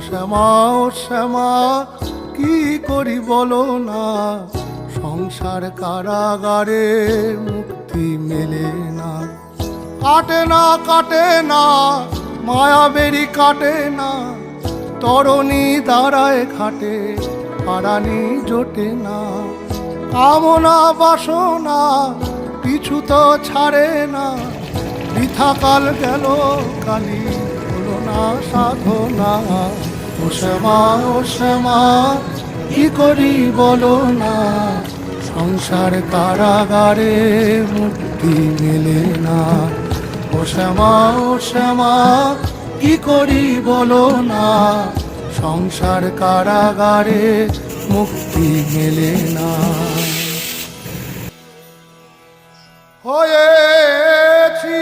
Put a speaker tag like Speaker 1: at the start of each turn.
Speaker 1: শ্যামা ও শ্যামা কি করি বলো না, সংসার কারাগারে মুক্তি মেলে না। কাটে না কাটে না মায়াবেরি কাটে না, তরণী দাঁড়ায় ঘাটে পারানি জোটে না। কামনা বাসনা পিছু তো ছাড়ে না, বৃথা কাল গেল কালি হলো না সাধনা। ও শ্যামা ও শ্যামা কি করি বলো না, সংসার কারাগারে মুক্তি মেলে না। ও শ্যামা ও শ্যামা কি করি বলো না, সংসার কারাগারে মুক্তি মেলে না। হয়েছি